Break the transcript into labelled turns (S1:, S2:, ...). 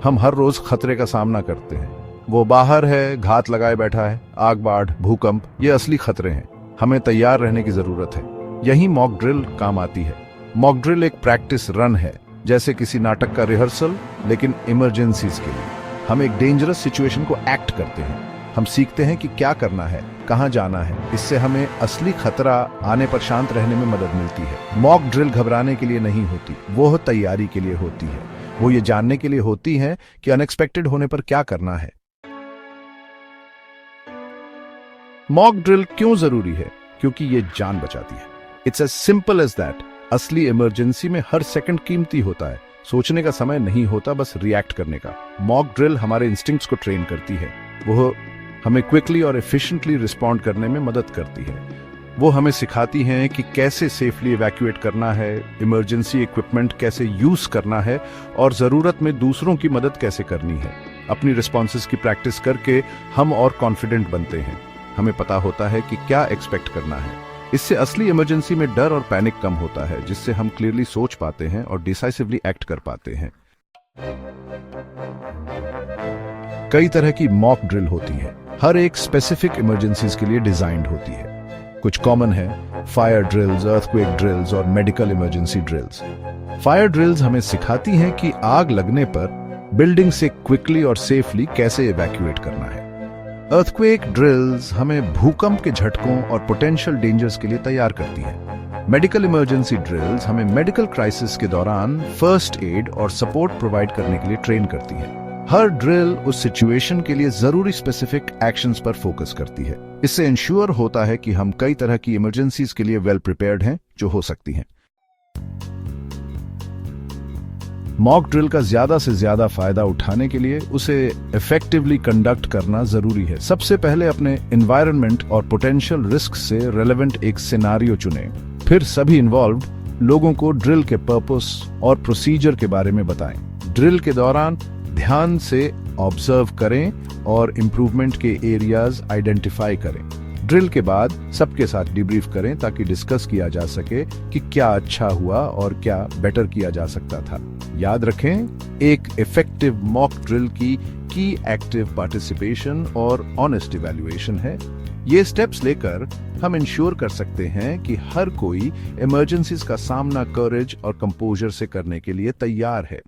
S1: हम हर रोज खतरे का सामना करते हैं। वो बाहर है, घात लगाए बैठा है, आग बाढ़, भूकंप, ये असली खतरे हैं। हमें तैयार रहने की जरूरत है। यही मॉक ड्रिल काम आती है। मॉक ड्रिल एक प्रैक्टिस रन है, जैसे किसी नाटक का रिहर्सल, लेकिन इमरजेंसीज के लिए। हम एक डेंजरस सिचुएशन को एक्ट करते हैं। हम सीखते हैं कि क्या करना है, कहां जाना है। इससे हमें असली खतरा आने पर शांत रहने में मदद मिलती है। मॉक ड्रिल घबराने के लिए नहीं होती, वो तैयारी के लिए होती है। वो ये जानने के लिए होती है कि अनएक्सपेक्टेड होने पर क्या करना है। मॉक ड्रिल क्यों जरूरी है? क्योंकि ये जान बचाती है। It's as simple as that. असली इमरजेंसी में हर सेकंड कीमती होता है। सोचने का समय नहीं होता, बस रिएक्ट करने का। मॉक ड्रिल हमारे इंस्टिंक्ट्स को ट्रेन करती है। वो हमें क्विकली और एफिशिएंटली रिस्पॉन्ड करने में मदद करती है। वो हमें सिखाती हैं कि कैसे सेफली इवैक्यूएट करना है, इमरजेंसी इक्विपमेंट कैसे यूज करना है और जरूरत में दूसरों की मदद कैसे करनी है। अपनी रिस्पॉन्सेज की प्रैक्टिस करके हम और कॉन्फिडेंट बनते हैं। हमें पता होता है कि क्या एक्सपेक्ट करना है। इससे असली इमरजेंसी में डर और पैनिक कम होता है, जिससे हम क्लियरली सोच पाते हैं और डिसाइसिवली एक्ट कर पाते हैं। कई तरह की मॉक ड्रिल होती है। हर एक स्पेसिफिक इमरजेंसीज के लिए डिजाइंड होती है। कुछ कॉमन है, फायर ड्रिल्स, अर्थक्वेक ड्रिल्स और medical emergency drills. Fire drills हमें सिखाती हैं कि आग लगने पर बिल्डिंग से क्विकली और सेफली कैसे इवैक्यूएट करना है। अर्थक्वेक ड्रिल्स हमें भूकंप के झटकों और पोटेंशियल डेंजर्स के लिए तैयार करती हैं। मेडिकल इमरजेंसी ड्रिल्स हमें मेडिकल क्राइसिस के दौरान फर्स्ट एड और सपोर्ट प्रोवाइड करने के लिए ट्रेन करती हैं। हर ड्रिल उस सिचुएशन के लिए जरूरी स्पेसिफिक एक्शंस पर फोकस करती है। इससे इंश्योर होता है कि हम कई तरह की इमरजेंसीज के लिए वेल प्रिपेयर्ड हैं, जो हो सकती हैं। मॉक ड्रिल का ज्यादा से ज्यादा फायदा उठाने के लिए उसे इफेक्टिवली कंडक्ट करना जरूरी है। सबसे पहले अपने एनवायरनमेंट और पोटेंशियल रिस्क से रेलेवेंट एक सिनेरियो चुनें। फिर सभी इन्वॉल्व्ड लोगों को ड्रिल के पर्पस और प्रोसीजर के बारे में बताएं। ड्रिल के दौरान ध्यान से ऑब्जर्व करें और इंप्रूवमेंट के एरियाज आइडेंटिफाई करें। ड्रिल के बाद सबके साथ डिब्रीफ करें ताकि डिस्कस किया जा सके कि क्या अच्छा हुआ और क्या बेटर किया जा सकता था। याद रखें, एक इफेक्टिव मॉक ड्रिल की एक्टिव पार्टिसिपेशन और ऑनेस्ट इवैल्यूएशन है। ये स्टेप्स लेकर हम इंश्योर कर सकते हैं कि हर कोई इमरजेंसीज का सामना करेज और कंपोजर से करने के लिए तैयार है।